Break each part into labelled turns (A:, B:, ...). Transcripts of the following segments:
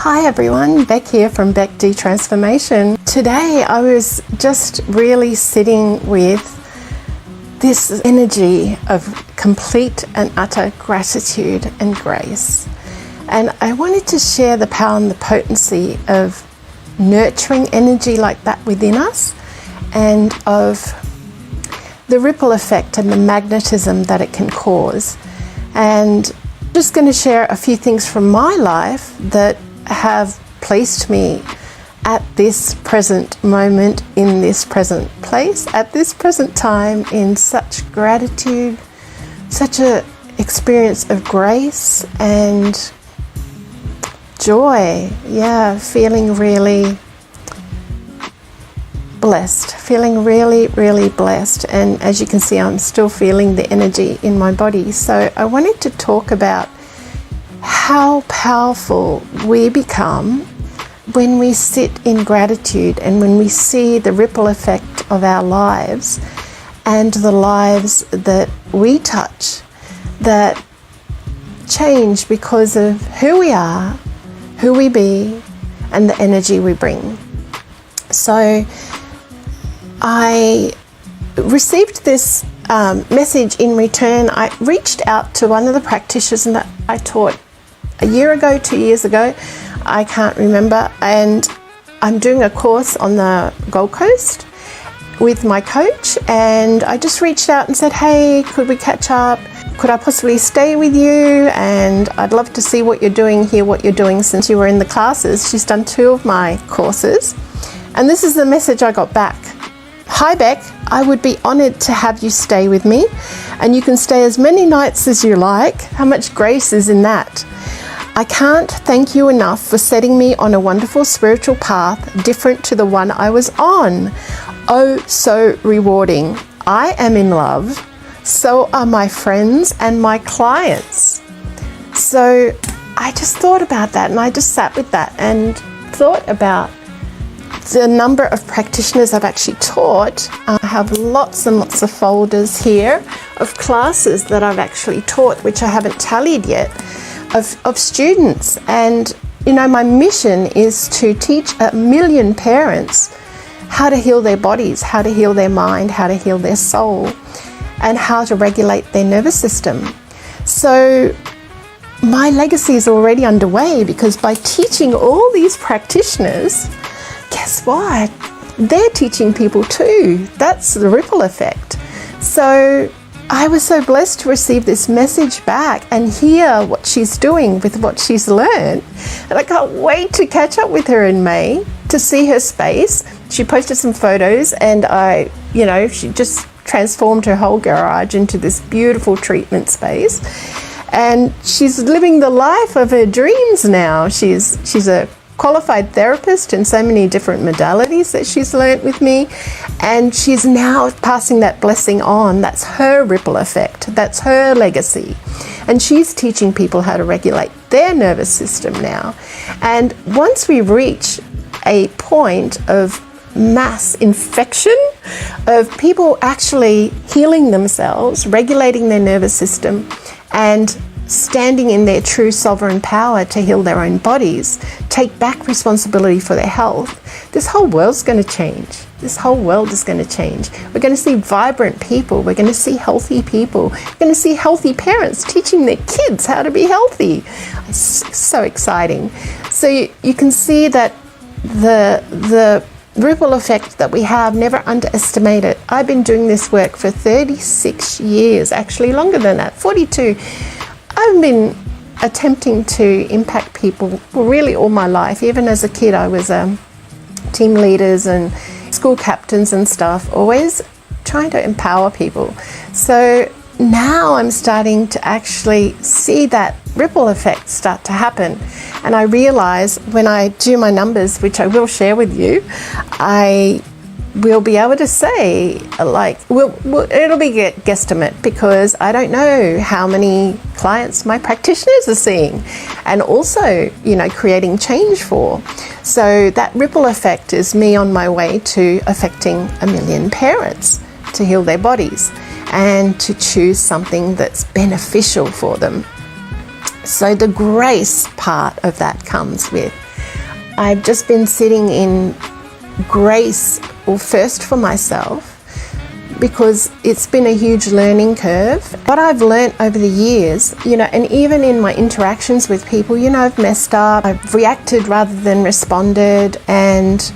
A: Hi everyone, Beck here from Beck D Transformation. Today I was just really sitting with this energy of complete and utter gratitude and grace. And I wanted to share the power and the potency of nurturing energy like that within us, and of the ripple effect and the magnetism that it can cause. And I'm just going to share a few things from my life that have placed me at this present moment, in this present place, at this present time, in such gratitude, such an experience of grace and joy. Yeah, feeling really blessed, feeling really, really blessed. And as you can see, I'm still feeling the energy in my body. So I wanted to talk about how powerful we become when we sit in gratitude and when we see the ripple effect of our lives and the lives that we touch that change because of who we are, who we be, and the energy we bring. So I received this message in return. I reached out to one of the practitioners that I taught a year ago, 2 years ago, I can't remember, and I'm doing a course on the Gold Coast with my coach, and I just reached out and said, hey, could we catch up? Could I possibly stay with you? And I'd love to see what you're doing, hear what you're doing since you were in the classes. She's done 2 of my courses, and this is the message I got back. Hi Beck, I would be honoured to have you stay with me, and you can stay as many nights as you like. How much grace is in that? I can't thank you enough for setting me on a wonderful spiritual path different to the one I was on. Oh, so rewarding. I am in love. So are my friends and my clients. So I just thought about that, and I just sat with that and thought about the number of practitioners I've actually taught. I have lots and lots of folders here of classes that I've actually taught, which I haven't tallied yet, of students. And you know, my mission is to teach 1 million parents how to heal their bodies, how to heal their mind, how to heal their soul, and how to regulate their nervous system. So my legacy is already underway, because by teaching all these practitioners, guess what? They're teaching people too. That's the ripple effect. So I was so blessed to receive this message back and hear what she's doing with what she's learned. And I can't wait to catch up with her in May to see her space. She posted some photos, and she just transformed her whole garage into this beautiful treatment space. And she's living the life of her dreams now. She's a qualified therapist in so many different modalities that she's learnt with me, and she's now passing that blessing on. That's her ripple effect, that's her legacy, and she's teaching people how to regulate their nervous system now. And once we reach a point of mass infection, of people actually healing themselves, regulating their nervous system, and standing in their true sovereign power to heal their own bodies, take back responsibility for their health, this whole world's going to change. This whole world is going to change. We're going to see vibrant people. We're going to see healthy people. We're going to see healthy parents teaching their kids how to be healthy. It's so exciting. So you can see that the ripple effect that we have, never underestimate it. I've been doing this work for 36 years, actually longer than that, 42. I've been attempting to impact people really all my life. Even as a kid, I was team leaders and school captains and stuff, always trying to empower people. So now I'm starting to actually see that ripple effect start to happen. And I realize when I do my numbers, which I will share with you, I will be able to say, it'll be a guesstimate, because I don't know how many clients my practitioners are seeing and also, creating change for. So that ripple effect is me on my way to affecting 1 million parents to heal their bodies and to choose something that's beneficial for them. So the grace part of that comes with I've just been sitting in grace, or first for myself, because it's been a huge learning curve. What I've learned over the years, and even in my interactions with people, I've messed up, I've reacted rather than responded, and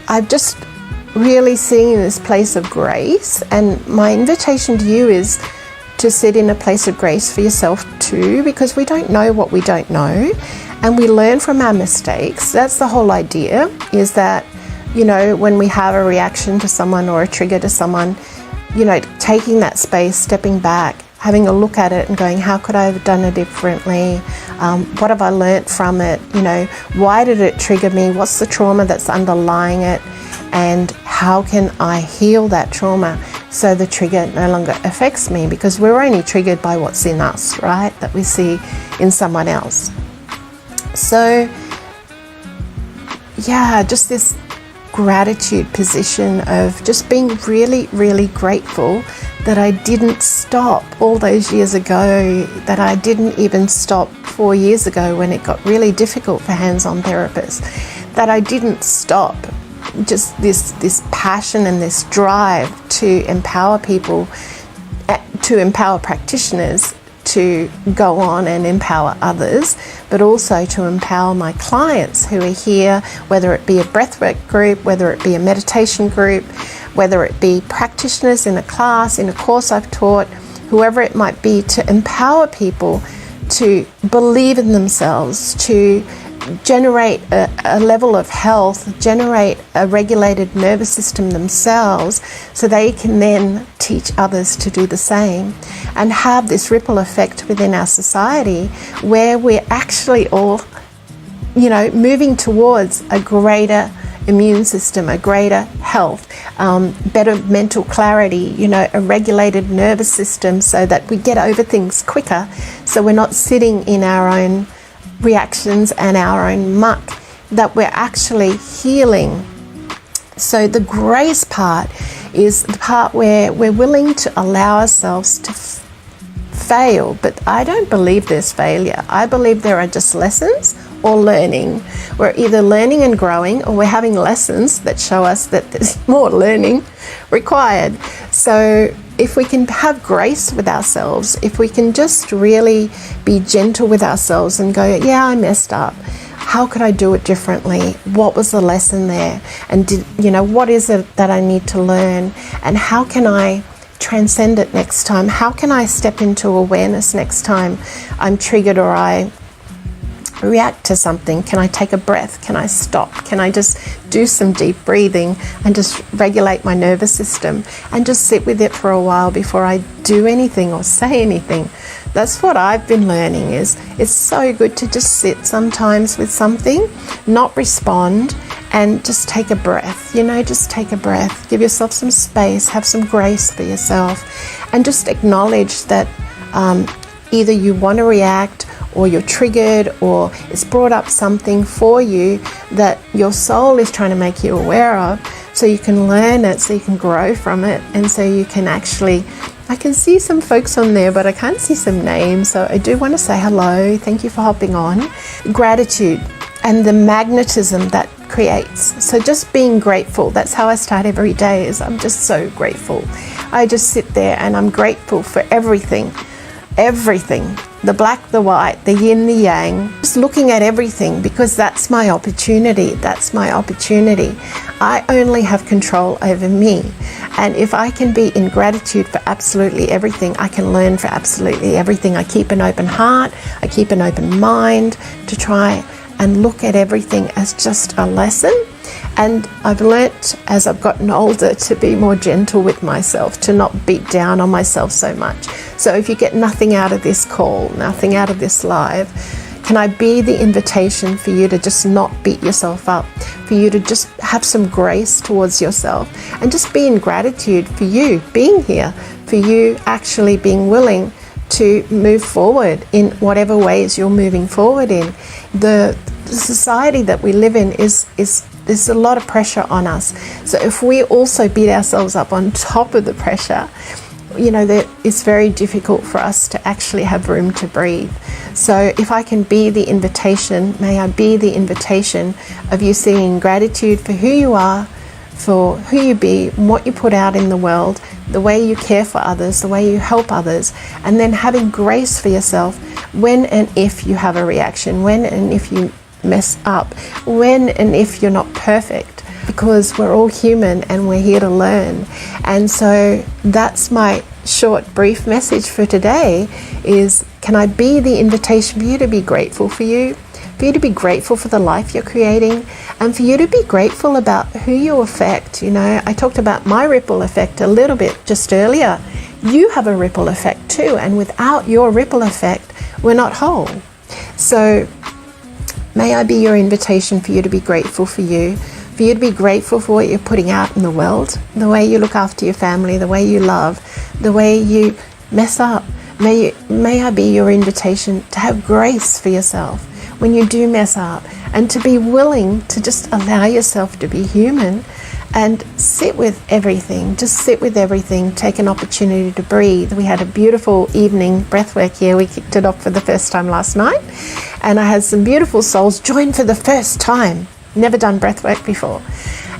A: I've just really seen this place of grace. And my invitation to you is to sit in a place of grace for yourself too, because we don't know what we don't know, and we learn from our mistakes. That's the whole idea, is that, when we have a reaction to someone or a trigger to someone, taking that space, stepping back, having a look at it and going, how could I have done it differently? What have I learnt from it? Why did it trigger me? What's the trauma that's underlying it? And how can I heal that trauma so the trigger no longer affects me? Because we're only triggered by what's in us, right? That we see in someone else. So, yeah, just this gratitude position of just being really, really grateful that I didn't stop all those years ago, that I didn't even stop 4 years ago when it got really difficult for hands-on therapists, that I didn't stop just this passion and this drive to empower people, to empower practitioners to go on and empower others, but also to empower my clients who are here, whether it be a breathwork group, whether it be a meditation group, whether it be practitioners in a class, in a course I've taught, whoever it might be, to empower people to believe in themselves, to generate a level of health, generate a regulated nervous system themselves, so they can then teach others to do the same, and have this ripple effect within our society where we're actually all, moving towards a greater immune system, a greater health, better mental clarity, a regulated nervous system, so that we get over things quicker, so we're not sitting in our own reactions and our own muck, that we're actually healing. So the grace part is the part where we're willing to allow ourselves to fail, but I don't believe there's failure. I believe there are just lessons or learning. We're either learning and growing, or we're having lessons that show us that there's more learning required. So if we can have grace with ourselves, if we can just really be gentle with ourselves and go, yeah, I messed up. How could I do it differently? What was the lesson there? And what is it that I need to learn? And how can I transcend it next time? How can I step into awareness next time I'm triggered or I react to something? Can I take a breath? Can I stop? Can I just do some deep breathing and just regulate my nervous system and just sit with it for a while before I do anything or say anything? That's what I've been learning, is it's so good to just sit sometimes with something, not respond, and just take a breath, just take a breath, give yourself some space, have some grace for yourself, and just acknowledge that either you want to react, or you're triggered, or it's brought up something for you that your soul is trying to make you aware of, so you can learn it, so you can grow from it, and so you can actually, I can see some folks on there, but I can't see some names, so I do want to say hello, thank you for hopping on. Gratitude and the magnetism that creates. So just being grateful, that's how I start every day, is I'm just so grateful. I just sit there and I'm grateful for everything, the black, the white, the yin, the yang, just looking at everything, because that's my opportunity. I only have control over me. And if I can be in gratitude for absolutely everything, I can learn for absolutely everything. I keep an open heart, I keep an open mind to try and look at everything as just a lesson. And I've learnt as I've gotten older to be more gentle with myself, to not beat down on myself so much. So if you get nothing out of this call, nothing out of this live, can I be the invitation for you to just not beat yourself up, for you to just have some grace towards yourself, and just be in gratitude for you being here, for you actually being willing to move forward in whatever ways you're moving forward in. The society that we live in is there's a lot of pressure on us. So if we also beat ourselves up on top of the pressure, you know, that it's very difficult for us to actually have room to breathe. So if I can be the invitation, may I be the invitation of you seeing gratitude for who you are, for who you be, what you put out in the world, the way you care for others, the way you help others, and then having grace for yourself when and if you have a reaction, when and if you mess up, when and if you're not perfect, because we're all human and we're here to learn. And so that's my short, brief message for today is, can I be the invitation for you to be grateful for you to be grateful for the life you're creating, and for you to be grateful about who you affect. You know, I talked about my ripple effect a little bit just earlier. You have a ripple effect too, and without your ripple effect, we're not whole. So may I be your invitation for you to be grateful for you to be grateful for what you're putting out in the world, the way you look after your family, the way you love, the way you mess up. May I be your invitation to have grace for yourself when you do mess up, and to be willing to just allow yourself to be human and sit with everything. Just sit with everything, take an opportunity to breathe. We had a beautiful evening breathwork here. We kicked it off for the first time last night, and I had some beautiful souls join for the first time, never done breathwork before.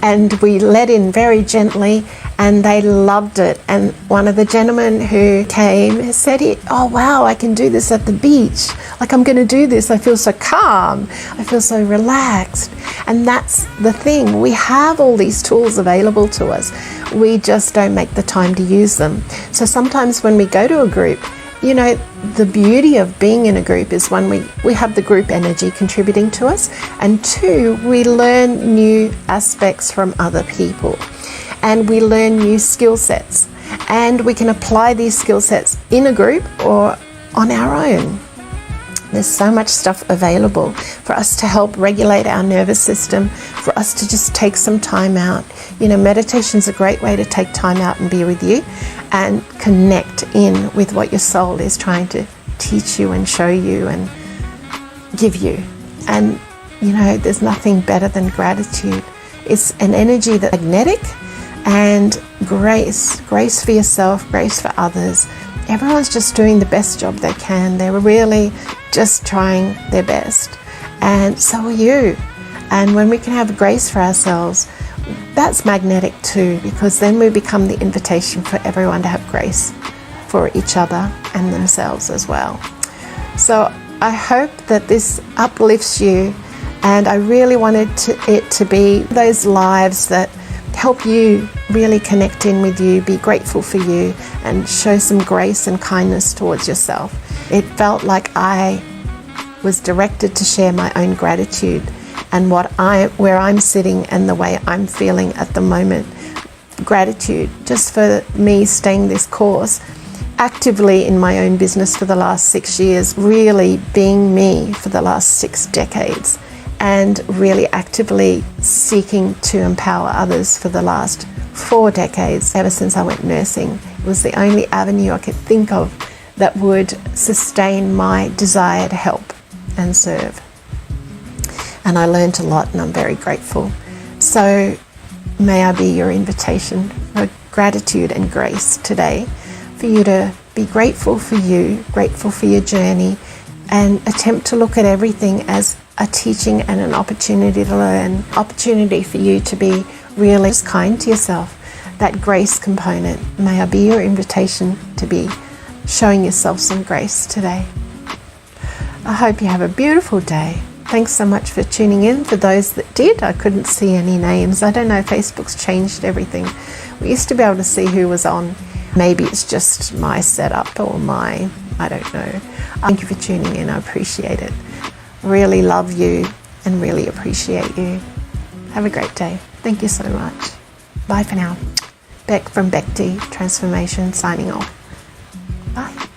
A: And we let in very gently, and they loved it. And one of the gentlemen who came said, oh wow, I can do this at the beach. Like, I'm going to do this. I feel so calm. I feel so relaxed. And that's the thing. We have all these tools available to us. We just don't make the time to use them. So sometimes when we go to a group, you know, the beauty of being in a group is, one, we have the group energy contributing to us, and two, we learn new aspects from other people, and we learn new skill sets, and we can apply these skill sets in a group or on our own. There's so much stuff available for us to help regulate our nervous system, for us to just take some time out. You know, meditation's a great way to take time out and be with you and connect in with what your soul is trying to teach you and show you and give you. And, you know, there's nothing better than gratitude. It's an energy that's magnetic, and grace for yourself, grace for others. Everyone's just doing the best job they can. They're really just trying their best, and so are you. And when we can have grace for ourselves, that's magnetic too, because then we become the invitation for everyone to have grace for each other and themselves as well. So I hope that this uplifts you, and I really wanted it to be those lives that help you really connect in with you, be grateful for you, and show some grace and kindness towards yourself. It felt like I was directed to share my own gratitude and where I'm sitting and the way I'm feeling at the moment. Gratitude just for me staying this course, actively in my own business for the last 6 years, really being me for the last 6 decades, and really actively seeking to empower others for the last 4 decades, ever since I went nursing. It was the only avenue I could think of that would sustain my desire to help and serve. And I learned a lot, and I'm very grateful. So may I be your invitation for gratitude and grace today, for you to be grateful for you, grateful for your journey, and attempt to look at everything as a teaching and an opportunity to learn, opportunity for you to be really just kind to yourself. That grace component, may I be your invitation to be showing yourself some grace today. I hope you have a beautiful day. Thanks so much for tuning in. For those that did, I couldn't see any names. I don't know, Facebook's changed everything. We used to be able to see who was on. Maybe it's just my setup or I don't know. Thank you for tuning in. I appreciate it. Really love you and really appreciate you. Have a great day. Thank you so much. Bye for now. Beck from Beck T Transformation signing off. Bye.